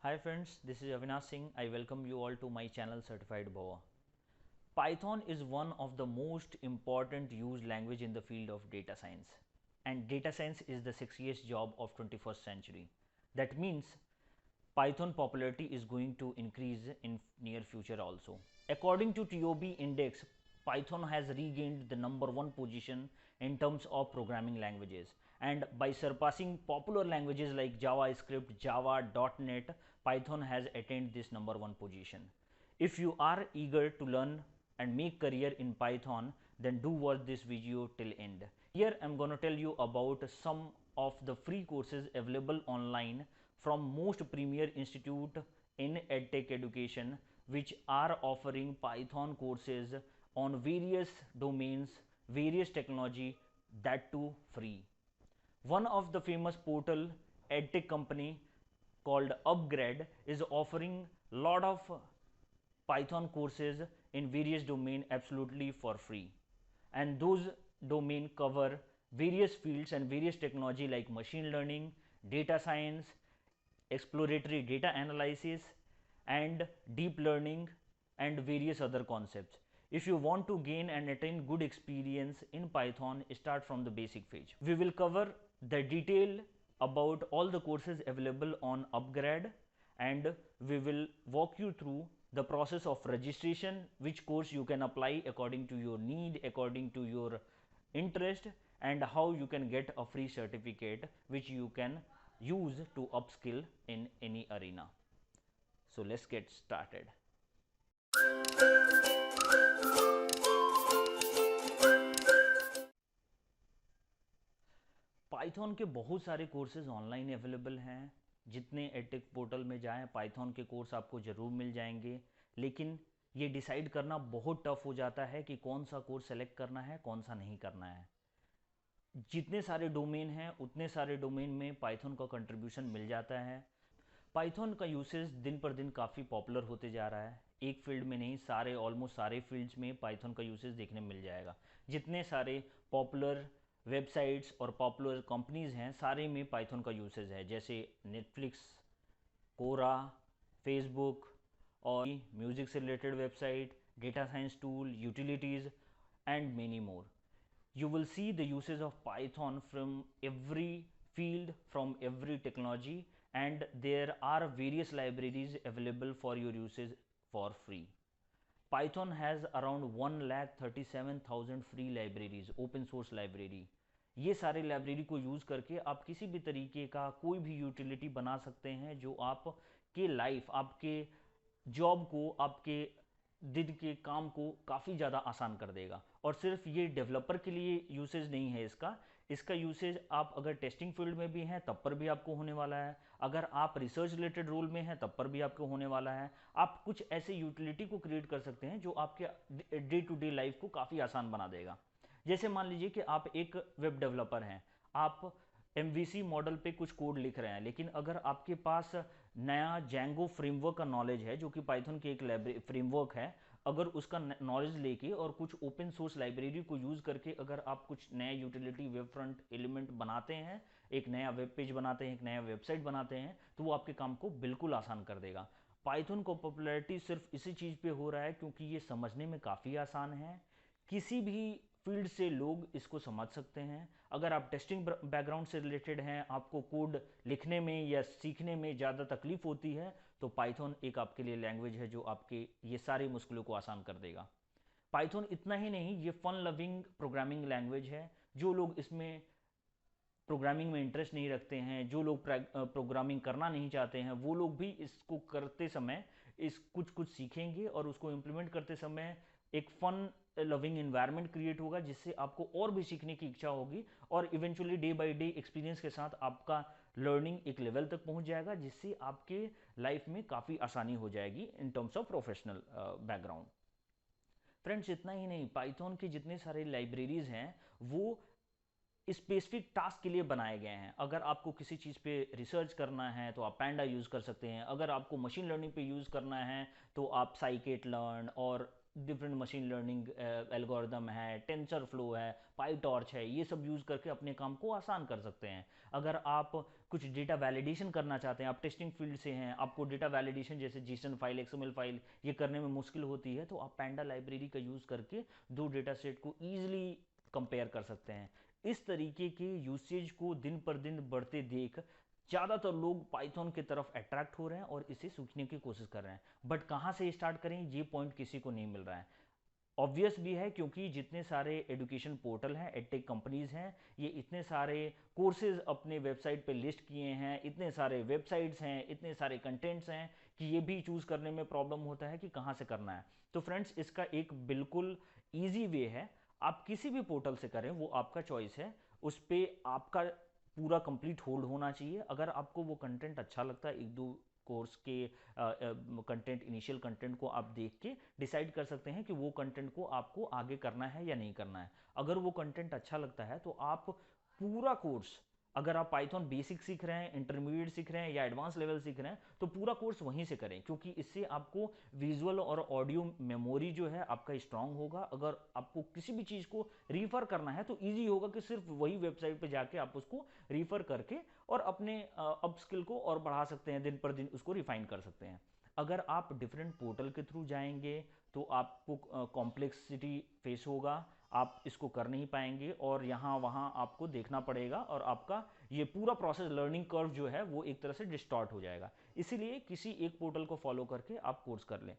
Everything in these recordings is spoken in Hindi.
Hi friends, this is Avinash Singh. I welcome you all to my channel Certified Boa. Python is one of the most important used language in the field of data science. And data science is the sexiest job of 21st century. That means Python popularity is going to increase in near future also. According to TOB index, Python has regained the number one position in terms of programming languages, and by surpassing popular languages like JavaScript, Java, .NET, Python has attained this number one position. If you are eager to learn and make career in Python, then do watch this video till end. Here I am going to tell you about some of the free courses available online from most premier institute in edtech education, which are offering Python courses on various domains, various technology, that too free. One of the famous portal edtech company called Upgrad is offering lot of Python courses in various domain absolutely for free, and those domain cover various fields and various technology like machine learning, data science, exploratory data analysis, and deep learning, and various other concepts. If you want to gain and attain good experience in Python, start from the basic phase. We will cover the detail about all the courses available on Upgrad, and we will walk you through the process of registration, which course you can apply according to your need, according to your interest, and how you can get a free certificate which you can use to upskill in any arena. So let's get started. Python के बहुत सारे कोर्सेज ऑनलाइन अवेलेबल हैं। जितने एडटेक पोर्टल में जाएं पाइथन के कोर्स आपको ज़रूर मिल जाएंगे, लेकिन ये डिसाइड करना बहुत टफ हो जाता है कि कौन सा कोर्स सेलेक्ट करना है, कौन सा नहीं करना है। जितने सारे डोमेन हैं उतने सारे डोमेन में पाइथन का कंट्रीब्यूशन मिल जाता है। पाइथन का यूसेज दिन पर दिन काफ़ी पॉपुलर होते जा रहा है। एक फील्ड में नहीं, सारे ऑलमोस्ट सारे फील्ड्स में पाइथन का यूसेज देखने मिल जाएगा। जितने सारे पॉपुलर वेबसाइट्स और पॉपुलर कंपनीज हैं सारे में पाइथन का यूसेज है, जैसे नेटफ्लिक्स, कोरा, फेसबुक और म्यूज़िक से related website, data science tool, utilities and many more. You will see the uses of Python from every field, from every technology, and there are various libraries available for your usage for free. Python has around 1,37,000 free libraries, open source library. ये सारे लाइब्रेरी को यूज़ करके आप किसी भी तरीके का कोई भी यूटिलिटी बना सकते हैं जो आपके लाइफ, आपके जॉब को, आपके दिन के काम को काफ़ी ज़्यादा आसान कर देगा। और सिर्फ ये डेवलपर के लिए यूसेज नहीं है इसका, इसका यूसेज आप अगर टेस्टिंग फील्ड में भी हैं तब पर भी आपको होने वाला है, अगर आप रिसर्च रिलेटेड रोल में हैं तब पर भी आपको होने वाला है। आप कुछ ऐसे यूटिलिटी को क्रिएट कर सकते हैं जो आपके डे टू डे लाइफ को काफ़ी आसान बना देगा। जैसे मान लीजिए कि आप एक वेब डेवलपर हैं, आप MVC मॉडल पे कुछ कोड लिख रहे हैं, लेकिन अगर आपके पास नया जैंगो फ्रेमवर्क का नॉलेज है जो कि पाइथन की एक फ्रेमवर्क है, अगर उसका नॉलेज लेके और कुछ ओपन सोर्स लाइब्रेरी को यूज़ करके अगर आप कुछ नया यूटिलिटी वेब फ्रंट एलिमेंट बनाते हैं, एक नया वेब पेज बनाते हैं, एक नया वेबसाइट बनाते हैं, तो वो आपके काम को बिल्कुल आसान कर देगा। पाइथन को पॉपुलैरिटी सिर्फ इसी चीज़ पे हो रहा है क्योंकि ये समझने में काफ़ी आसान है। किसी भी फील्ड से लोग इसको समझ सकते हैं। अगर आप टेस्टिंग बैकग्राउंड से रिलेटेड हैं, आपको कोड लिखने में या सीखने में ज़्यादा तकलीफ होती है, तो पाइथन एक आपके लिए लैंग्वेज है जो आपके ये सारी मुश्किलों को आसान कर देगा। पाइथन इतना ही नहीं, ये फन लविंग प्रोग्रामिंग लैंग्वेज है। जो लोग इसमें प्रोग्रामिंग में इंटरेस्ट नहीं रखते हैं, जो लोग प्रोग्रामिंग करना नहीं चाहते हैं, वो लोग भी इसको करते समय इस कुछ कुछ सीखेंगे और उसको इम्प्लीमेंट करते समय एक फन लविंग इन्वायरमेंट क्रिएट होगा जिससे आपको और भी सीखने की इच्छा होगी, और eventually day by day experience के साथ आपका लर्निंग एक लेवल तक पहुंच जाएगा जिससे आपके लाइफ में काफ़ी आसानी हो जाएगी in terms of professional background. Friends, इतना ही नहीं, पाइथन के जितने सारे लाइब्रेरीज हैं वो स्पेसिफिक टास्क के लिए बनाए गए हैं। अगर आपको किसी चीज़ पे रिसर्च करना है तो आप पैंडा यूज़ कर सकते हैं, अगर आपको मशीन लर्निंग पे यूज़ करना है तो आप साइकेट लर्न और डिफरेंट मशीन लर्निंग एल्गोरिदम है, टेंसर फ्लो है, पाई टॉर्च है, ये सब यूज़ करके अपने काम को आसान कर सकते हैं। अगर आप कुछ डेटा वैलिडेशन करना चाहते हैं, आप टेस्टिंग फील्ड से हैं, आपको डेटा वैलिडेशन जैसे जीसन फाइल, एक्सएमएल फाइल ये करने में मुश्किल होती है, तो आप पैंडा लाइब्रेरी का यूज़ करके दो डेटा सेट को ईजिली कंपेयर कर सकते हैं। इस तरीके के यूसेज को दिन पर दिन बढ़ते देख ज़्यादातर लोग पाइथन की तरफ अट्रैक्ट हो रहे हैं और इसे सीखने की कोशिश कर रहे हैं। बट कहाँ से स्टार्ट करें, ये पॉइंट किसी को नहीं मिल रहा है। ऑब्वियस भी है क्योंकि जितने सारे एजुकेशन पोर्टल हैं, एडटेक कंपनीज हैं, ये इतने सारे कोर्सेज अपने वेबसाइट पे लिस्ट किए हैं, इतने सारे वेबसाइट्स हैं, इतने सारे कंटेंट्स हैं कि ये भी चूज़ करने में प्रॉब्लम होता है कि कहाँ से करना है। तो फ्रेंड्स, इसका एक बिल्कुल ईजी वे है, आप किसी भी पोर्टल से करें, वो आपका चॉइस है। उस पर आपका पूरा कंप्लीट होल्ड होना चाहिए। अगर आपको वो कंटेंट अच्छा लगता है, एक दो कोर्स के कंटेंट, इनिशियल कंटेंट को आप देख के डिसाइड कर सकते हैं कि वो कंटेंट को आपको आगे करना है या नहीं करना है। अगर वो कंटेंट अच्छा लगता है तो आप पूरा कोर्स, अगर आप पाइथन बेसिक सीख रहे हैं, इंटरमीडिएट सीख रहे हैं या एडवांस लेवल सीख रहे हैं, तो पूरा कोर्स वहीं से करें, क्योंकि इससे आपको विजुअल और ऑडियो मेमोरी जो है आपका स्ट्रांग होगा। अगर आपको किसी भी चीज़ को रिफर करना है तो ईजी होगा कि सिर्फ वही वेबसाइट पे जाके आप उसको रिफर करके और अपने अप स्किल को और बढ़ा सकते हैं, दिन पर दिन उसको रिफाइन कर सकते हैं। अगर आप डिफरेंट पोर्टल के थ्रू जाएंगे तो आपको कॉम्प्लेक्सिटी फेस होगा, आप इसको कर नहीं पाएंगे और यहाँ वहाँ आपको देखना पड़ेगा और आपका ये पूरा प्रोसेस, लर्निंग कर्व जो है वो एक तरह से डिस्टॉर्ट हो जाएगा। इसीलिए किसी एक पोर्टल को फॉलो करके आप कोर्स कर लें।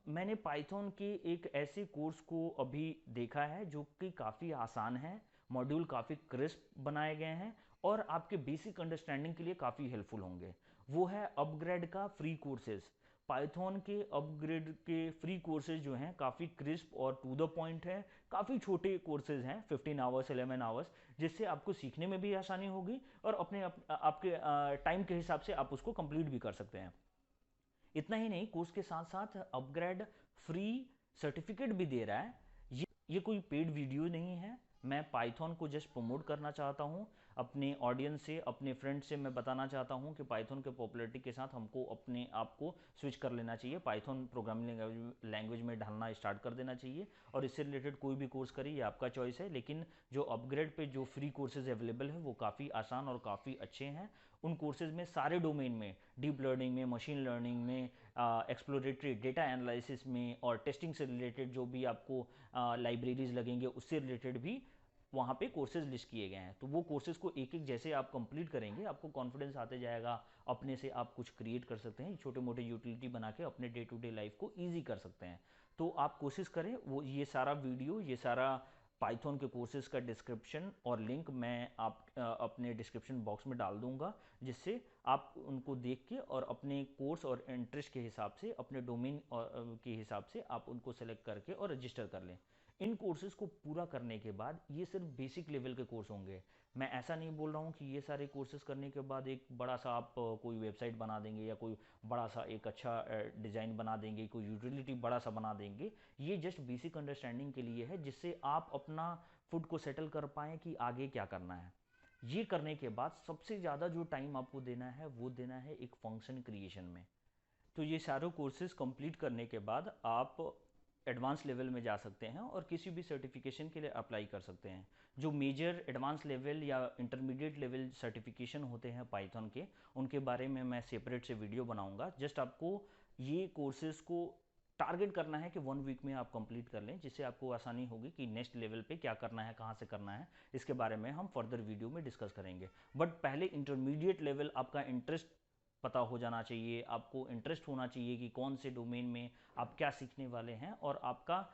मैंने पाइथन के एक ऐसे कोर्स को अभी देखा है जो कि काफ़ी आसान है, मॉड्यूल काफ़ी क्रिस्प बनाए गए हैं और आपके बेसिक अंडरस्टैंडिंग के लिए काफ़ी हेल्पफुल होंगे। वो है अपग्रेड का फ्री कोर्सेज। पाइथन के अपग्रेड के फ्री कोर्सेज जो हैं काफ़ी क्रिस्प और टू द पॉइंट है। काफ़ी छोटे कोर्सेज हैं, 15 आवर्स 11 आवर्स, जिससे आपको सीखने में भी आसानी होगी और आपके टाइम के हिसाब से आप उसको कंप्लीट भी कर सकते हैं। इतना ही नहीं, कोर्स के साथ साथ अपग्रेड फ्री सर्टिफिकेट भी दे रहा है। ये कोई पेड वीडियो नहीं है, मैं पाइथन को जस्ट प्रमोट करना चाहता हूँ अपने ऑडियंस से, अपने फ्रेंड से मैं बताना चाहता हूँ कि पाइथन के पॉपुलैरिटी के साथ हमको अपने आप को स्विच कर लेना चाहिए, पाइथन प्रोग्रामिंग लैंग्वेज में ढलना स्टार्ट कर देना चाहिए और इससे रिलेटेड कोई भी कोर्स करिए, ये आपका चॉइस है। लेकिन जो अपग्रेड पे जो फ्री कोर्सेज अवेलेबल है वो काफ़ी आसान और काफ़ी अच्छे हैं। उन कोर्सेज में सारे डोमेन में, डीप लर्निंग में, मशीन लर्निंग में, एक्सप्लोरेटरी डेटा एनालिसिस में और टेस्टिंग से रिलेटेड जो भी आपको लाइब्रेरीज लगेंगे उससे रिलेटेड भी वहाँ पे कोर्सेज लिस्ट किए गए हैं। तो वो कोर्सेज को एक एक जैसे आप कंप्लीट करेंगे आपको कॉन्फिडेंस आते जाएगा, अपने से आप कुछ क्रिएट कर सकते हैं, छोटे मोटे यूटिलिटी बना के अपने डे टू डे लाइफ को ईजी कर सकते हैं। तो आप कोशिश करें, वो ये सारा वीडियो, ये सारा पाइथन के कोर्सेज का डिस्क्रिप्शन और लिंक मैं आप अपने डिस्क्रिप्शन बॉक्स में डाल दूंगा, जिससे आप उनको देख के और अपने कोर्स और इंटरेस्ट के हिसाब से, अपने डोमेन के हिसाब से आप उनको सेलेक्ट करके और रजिस्टर कर लें। इन कोर्सेज को पूरा करने के बाद ये सिर्फ बेसिक लेवल के कोर्स होंगे। मैं ऐसा नहीं बोल रहा हूँ कि ये सारे कोर्सेज करने के बाद एक बड़ा सा आप कोई वेबसाइट बना देंगे या कोई बड़ा सा एक अच्छा डिज़ाइन बना देंगे, कोई यूटिलिटी बड़ा सा बना देंगे। ये जस्ट बेसिक अंडरस्टैंडिंग के लिए है, जिससे आप अपना फुट को सेटल कर पाएँ कि आगे क्या करना है। ये करने के बाद सबसे ज़्यादा जो टाइम आपको देना है वो देना है एक फंक्शन क्रिएशन में। तो ये सारे कोर्सेज कंप्लीट करने के बाद आप एडवांस लेवल में जा सकते हैं और किसी भी सर्टिफिकेशन के लिए अप्लाई कर सकते हैं। जो मेजर एडवांस लेवल या इंटरमीडिएट लेवल सर्टिफिकेशन होते हैं पाइथन के, उनके बारे में मैं सेपरेट से वीडियो बनाऊंगा। जस्ट आपको ये कोर्सेज को टारगेट करना है कि 1 वीक में आप कंप्लीट कर लें, जिससे आपको आसानी होगी कि नेक्स्ट लेवल पे क्या करना है, कहाँ से करना है, इसके बारे में हम फर्दर वीडियो में डिस्कस करेंगे। बट पहले इंटरमीडिएट लेवल आपका इंटरेस्ट पता हो जाना चाहिए, आपको इंटरेस्ट होना चाहिए कि कौन से डोमेन में आप क्या सीखने वाले हैं, और आपका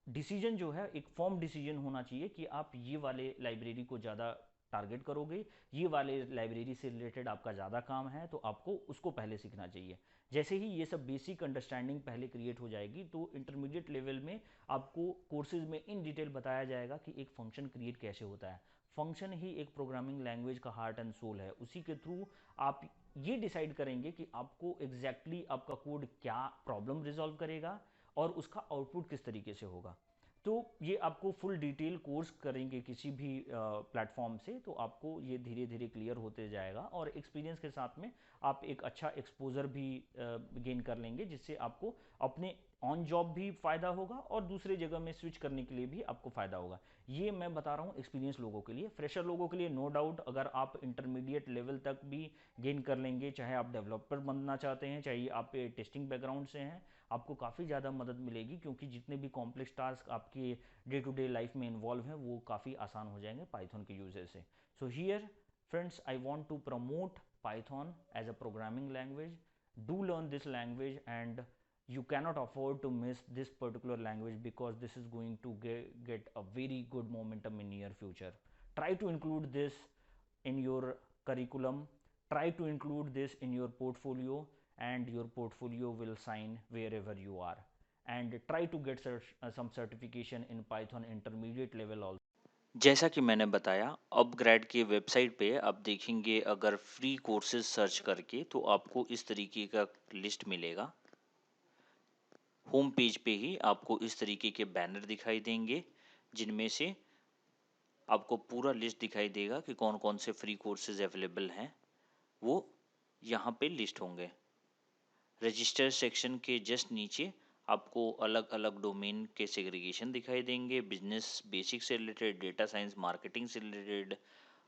डिसीजन जो है एक फॉर्म डिसीजन होना चाहिए कि आप ये वाले लाइब्रेरी को ज़्यादा टारगेट करोगे, ये वाले लाइब्रेरी से रिलेटेड आपका ज़्यादा काम है, तो आपको उसको पहले सीखना चाहिए। जैसे ही ये सब बेसिक अंडरस्टैंडिंग पहले क्रिएट हो जाएगी तो इंटरमीडिएट लेवल में आपको कोर्सेज में इन डिटेल बताया जाएगा कि एक फंक्शन क्रिएट कैसे होता है। फंक्शन ही एक प्रोग्रामिंग लैंग्वेज का हार्ट एंड सोल है, उसी के थ्रू आप ये डिसाइड करेंगे कि आपको एग्जैक्टली आपका कोड क्या प्रॉब्लम रिजॉल्व करेगा और उसका आउटपुट किस तरीके से होगा। तो ये आपको फुल डिटेल कोर्स करेंगे किसी भी प्लेटफॉर्म से, तो आपको ये धीरे धीरे क्लियर होते जाएगा और एक्सपीरियंस के साथ में आप एक अच्छा एक्सपोजर भी गेन कर लेंगे, जिससे आपको अपने ऑन जॉब भी फ़ायदा होगा और दूसरे जगह में स्विच करने के लिए भी आपको फ़ायदा होगा। ये मैं बता रहा हूँ एक्सपीरियंस लोगों के लिए। फ्रेशर लोगों के लिए नो डाउट, अगर आप इंटरमीडिएट लेवल तक भी गेन कर लेंगे, चाहे आप डेवलपर बनना चाहते हैं, चाहे आप टेस्टिंग बैकग्राउंड से हैं, आपको काफ़ी ज़्यादा मदद मिलेगी, क्योंकि जितने भी कॉम्प्लेक्स टास्क आपके डे टू डे लाइफ में इन्वॉल्व हैं वो काफ़ी आसान हो जाएंगे पाइथन के यूज़र से। So here friends, I want to promote Python as a programming language. Do learn this language, and you cannot afford to miss this particular language, because this is going to get a very good momentum in near future. Try to include this in your curriculum, try to include this in your portfolio, and your portfolio will shine wherever you are. And try to get some certification in Python intermediate level also. जैसा कि मैंने बताया, अपग्रेड के वेबसाइट पे आप देखेंगे, अगर फ्री कोर्सेज सर्च करके, तो आपको इस तरीके का लिस्ट मिलेगा। होम पेज पे ही आपको इस तरीके के बैनर दिखाई देंगे, जिनमें से आपको पूरा लिस्ट दिखाई देगा कि कौन कौन से फ्री कोर्सेज अवेलेबल हैं। वो यहाँ पे लिस्ट होंगे। रजिस्टर सेक्शन के जस्ट नीचे आपको अलग अलग डोमेन के सेग्रीगेशन दिखाई देंगे। बिजनेस बेसिक से रिलेटेड, डेटा साइंस मार्केटिंग से रिलेटेड,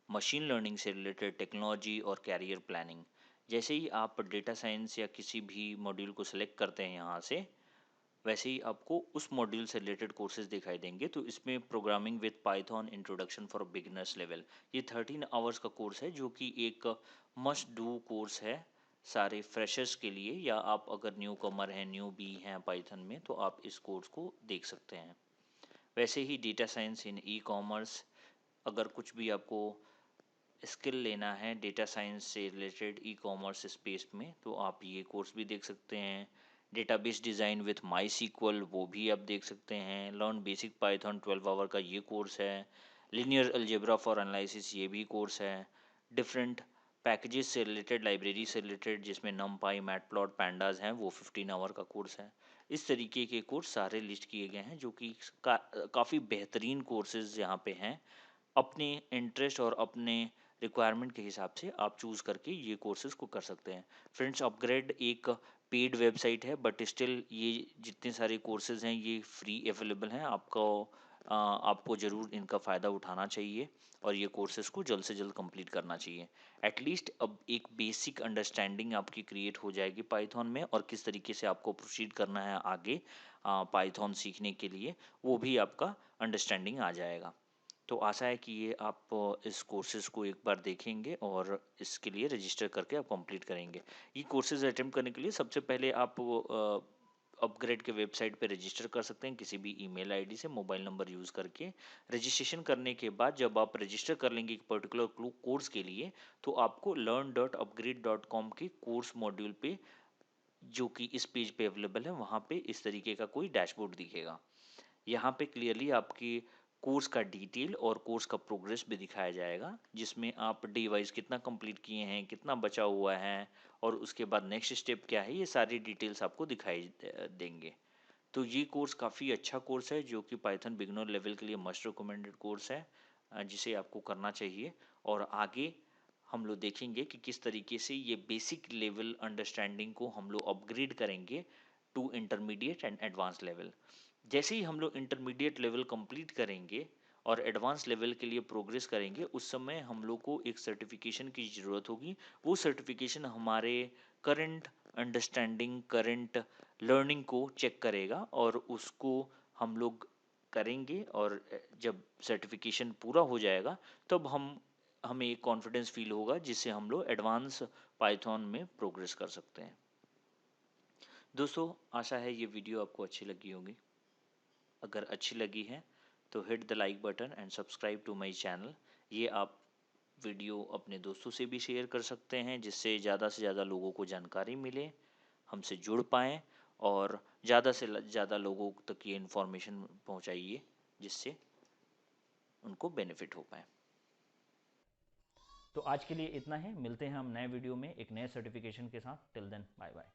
मशीन लर्निंग से रिलेटेड, टेक्नोलॉजी और कैरियर प्लानिंग। जैसे ही आप डेटा साइंस या किसी भी मॉड्यूल को सिलेक्ट करते हैं यहाँ से, वैसे ही आपको उस मॉड्यूल से रिलेटेड कोर्सेज दिखाई देंगे। तो इसमें programming with Python introduction for beginners level, ये 13 आवर्स का कोर्स है, जो कि एक मस्ट डू कोर्स है सारे फ्रेशर्स के लिए, या आप अगर न्यू कमर हैं, न्यू बी हैं पाइथन में, तो आप इस कोर्स को देख सकते हैं। वैसे ही data science in e commerce, अगर कुछ भी आपको स्किल लेना है डेटा साइंस से रिलेटेड ई कॉमर्स स्पेस में, तो आप ये कोर्स भी देख सकते हैं। Database design with MySQL, वो भी आप देख सकते हैं। लर्न बेसिक पाइथन 12 आवर का ये कोर्स है। लिनियर अलजेब्रा फॉर एनालिसिस, ये भी कोर्स है। डिफरेंट पैकेजेस से रिलेटेड, लाइब्रेरी से रिलेटेड, जिसमें नमपाई, मैटप्लॉट, पैंडाज हैं, वो 15 आवर का कोर्स है। इस तरीके के कोर्स सारे लिस्ट किए गए हैं, जो कि काफ़ी बेहतरीन कोर्सेज यहाँ पे हैं। अपने इंटरेस्ट और अपने रिक्वायरमेंट के हिसाब से आप चूज़ करके ये कोर्सेज़ को कर सकते हैं। फ्रेंड्स, अपग्रेड एक पेड वेबसाइट है, बट स्टिल ये जितने सारे कोर्सेज़ हैं ये फ्री अवेलेबल हैं। आपको ज़रूर इनका फ़ायदा उठाना चाहिए और ये कोर्सेज़ को जल्द से जल्द कंप्लीट करना चाहिए। एटलीस्ट अब एक बेसिक अंडरस्टैंडिंग आपकी क्रिएट हो जाएगी पाइथन में, और किस तरीके से आपको प्रोसीड करना है आगे पाइथन सीखने के लिए, वो भी आपका अंडरस्टैंडिंग आ जाएगा। तो आशा है कि ये आप इस कोर्सेज़ को एक बार देखेंगे और इसके लिए रजिस्टर करके आप कंप्लीट करेंगे। ये कोर्सेज़ अटेम्प्ट करने के लिए सबसे पहले आप अपग्रेड के वेबसाइट पे रजिस्टर कर सकते हैं किसी भी ईमेल आईडी से, मोबाइल नंबर यूज़ करके। रजिस्ट्रेशन करने के बाद जब आप रजिस्टर कर लेंगे एक पर्टिकुलर कोर्स के लिए, तो आपको learn.upgrade.com के कोर्स मॉड्यूल पे, जो कि इस पेज पे अवेलेबल है, वहाँ पे इस तरीके का कोई डैशबोर्ड दिखेगा। यहाँ पे क्लियरली आपकी कोर्स का डिटेल और कोर्स का प्रोग्रेस भी दिखाया जाएगा, जिसमें आप डे वाइज कितना कंप्लीट किए हैं, कितना बचा हुआ है, और उसके बाद नेक्स्ट स्टेप क्या है, ये सारी डिटेल्स आपको दिखाई देंगे। तो ये कोर्स काफ़ी अच्छा कोर्स है, जो कि पाइथन बिगिनर लेवल के लिए मस्ट रिकमेंडेड कोर्स है, जिसे आपको करना चाहिए। और आगे हम लोग देखेंगे कि किस तरीके से ये बेसिक लेवल अंडरस्टैंडिंग को हम लोग अपग्रेड करेंगे to intermediate and advance level. जैसे ही हम लोग इंटरमीडिएट लेवल कंप्लीट करेंगे और एडवांस लेवल के लिए प्रोग्रेस करेंगे, उस समय हम लोग को एक सर्टिफिकेशन की ज़रूरत होगी। वो सर्टिफिकेशन हमारे करंट अंडरस्टैंडिंग, करंट लर्निंग को चेक करेगा, और उसको हम लोग करेंगे। और जब सर्टिफिकेशन पूरा हो जाएगा, तब हमें एक कॉन्फिडेंस फील होगा, जिससे हम लोग एडवांस पाइथन में प्रोग्रेस कर सकते हैं। दोस्तों, आशा है ये वीडियो आपको अच्छी लगी होगी। अगर अच्छी लगी है तो hit the like button and subscribe to my channel. ये आप वीडियो अपने दोस्तों से भी शेयर कर सकते हैं, जिससे ज़्यादा से ज़्यादा लोगों को जानकारी मिले, हमसे जुड़ पाएँ, और ज़्यादा से ज़्यादा लोगों तक ये इन्फॉर्मेशन पहुँचाइए, जिससे उनको बेनिफिट हो पाए। तो आज के लिए इतना है, मिलते हैं हम नए वीडियो में एक नए सर्टिफिकेशन के साथ। Till then, bye bye.